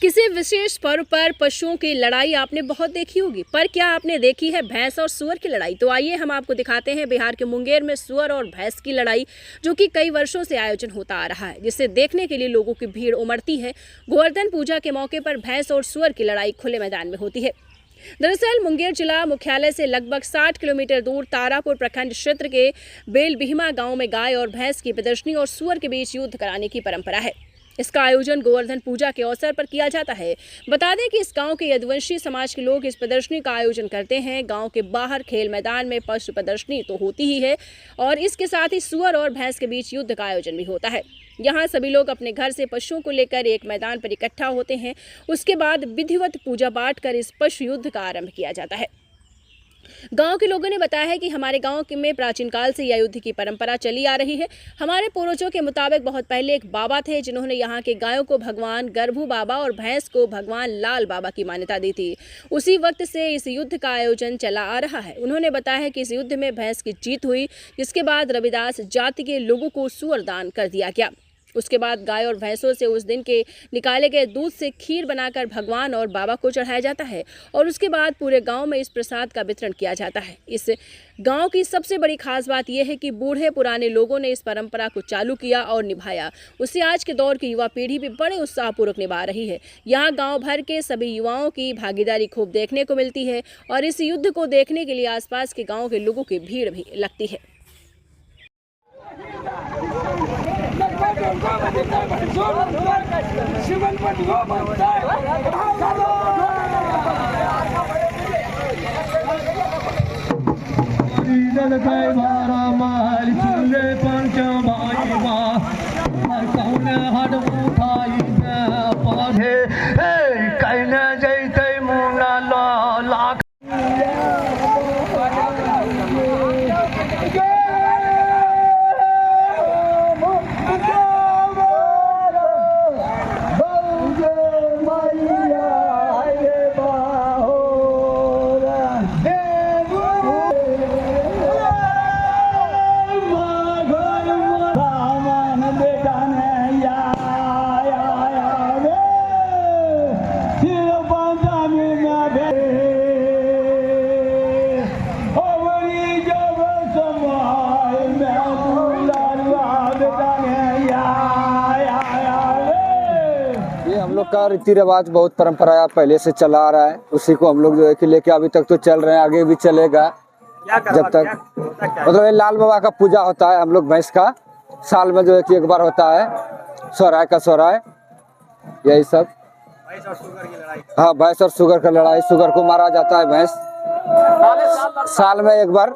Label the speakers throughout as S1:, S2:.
S1: किसी विशेष पर्व पर पशुओं की लड़ाई आपने बहुत देखी होगी, पर क्या आपने देखी है भैंस और सुअर की लड़ाई? तो आइए हम आपको दिखाते हैं बिहार के मुंगेर में सुअर और भैंस की लड़ाई, जो कि कई वर्षों से आयोजन होता आ रहा है, जिसे देखने के लिए लोगों की भीड़ उमड़ती है। गोवर्धन पूजा के मौके पर भैंस और सुअर की लड़ाई खुले मैदान में होती है। दरअसल मुंगेर जिला मुख्यालय से लगभग 60 किलोमीटर दूर तारापुर प्रखंड क्षेत्र के बेलबिहिमा गांव में गाय और भैंस की प्रदर्शनी और सुअर के बीच युद्ध कराने की परंपरा है। इसका आयोजन गोवर्धन पूजा के अवसर पर किया जाता है। बता दें कि इस गांव के यदुवंशी समाज के लोग इस प्रदर्शनी का आयोजन करते हैं। गांव के बाहर खेल मैदान में पशु प्रदर्शनी तो होती ही है और इसके साथ ही सुअर और भैंस के बीच युद्ध का आयोजन भी होता है। यहाँ सभी लोग अपने घर से पशुओं को लेकर एक मैदान पर इकट्ठा होते हैं। उसके बाद विधिवत पूजा पाठ कर इस पशु युद्ध का आरंभ किया जाता है। गांव के लोगों ने बताया है कि हमारे गांव में प्राचीन काल से यह युद्ध की परंपरा चली आ रही है। हमारे पूर्वजों के मुताबिक बहुत पहले एक बाबा थे, जिन्होंने यहाँ के गायों को भगवान गरभू बाबा और भैंस को भगवान लाल बाबा की मान्यता दी थी। उसी वक्त से इस युद्ध का आयोजन चला आ रहा है। उन्होंने बताया है कि इस युद्ध में भैंस की जीत हुई, जिसके बाद रविदास जाति के लोगों को सुअर दान कर दिया गया। उसके बाद गाय और भैंसों से उस दिन के निकाले गए दूध से खीर बनाकर भगवान और बाबा को चढ़ाया जाता है और उसके बाद पूरे गांव में इस प्रसाद का वितरण किया जाता है। इस गांव की सबसे बड़ी खास बात यह है कि बूढ़े पुराने लोगों ने इस परंपरा को चालू किया और निभाया। उसे आज के दौर की युवा पीढ़ी भी बड़े उत्साहपूर्वक निभा रही है। यहाँ गाँव भर के सभी युवाओं की भागीदारी खूब देखने को मिलती है और इस युद्ध को देखने के लिए आसपास के गाँव के लोगों की भीड़ भी लगती है।
S2: हम लोग का रीति रिवाज बहुत परंपरा पहले से चला आ रहा है। उसी को हम लोग जो है कि लेके अभी तक तो चल रहे हैं, आगे भी चलेगा जब तक मतलब ये लाल बाबा का पूजा होता है। हम लोग भैंस का साल में जो है कि एक बार होता है, सोहराय का सोहराय, यही सब। हाँ, भैंस और शुगर का लड़ाई, शुगर को मारा जाता है भैंस साल में एक बार,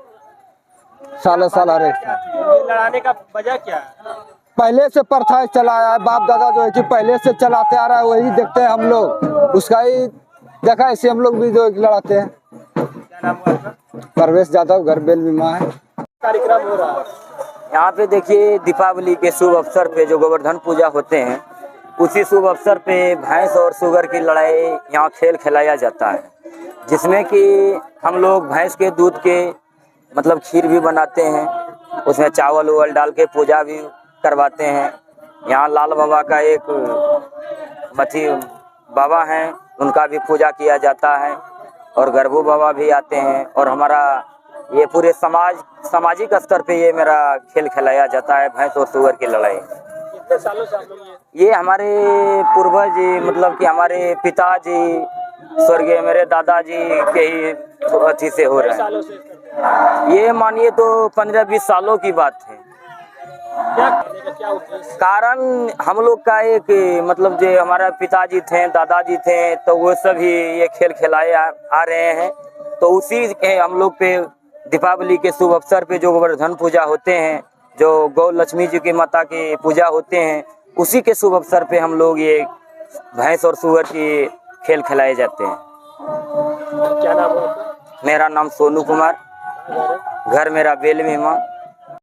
S2: साल हर एक।
S3: लड़ाने का वजह क्या है?
S2: पहले से प्रथा चला आया है, बाप दादा जो है कि पहले से चलाते आ रहा है, वही देखते हैं हम लोग, उसका ही देखा, ऐसे हम लोग भी जो लड़ाते हैं।
S3: क्या नाम हुआ आपका?
S2: परवेश यादव, घर बेलबिहिमा है।
S3: कार्यक्रम हो रहा है
S4: यहाँ पे देखिए, दीपावली के शुभ अवसर पे जो गोवर्धन पूजा होते हैं, उसी शुभ अवसर पे भैंस और सुगर की लड़ाई यहाँ खेल खिलाया जाता है, जिसमें कि हम लोग भैंस के दूध के मतलब खीर भी बनाते हैं, उसमें चावल उवल डाल के पूजा भी करवाते हैं। यहाँ लाल बाबा का एक मथी बाबा हैं, उनका भी पूजा किया जाता है और गरभू बाबा भी आते हैं। और हमारा ये पूरे सामाजिक स्तर पे ये मेरा खेल खिलाया जाता है, भैंस और सुअर की लड़ाई।
S3: कितने सालों से आप लोग
S4: ये हमारे पूर्वज मतलब कि हमारे पिताजी, स्वर्गीय मेरे दादाजी के ही अथी से हो रहा है।
S3: सालों से
S4: ये मानिए तो 15-20 सालों की बात है।
S3: क्या उद्देश्य?
S4: कारण हम लोग का एक मतलब जो हमारा पिताजी थे, दादाजी थे, तो वो सभी ये खेल खिलाए आ रहे हैं। तो उसी के हम लोग पे दीपावली के शुभ अवसर पे जो गोवर्धन पूजा होते हैं, जो गौ लक्ष्मी जी की माता की पूजा होते हैं, उसी के शुभ अवसर पे हम लोग ये भैंस और सुअर की खेल खिलाए जाते हैं।
S3: क्या नाम है आपका?
S4: मेरा नाम सोनू कुमार, घर मेरा बेलबिहिमा।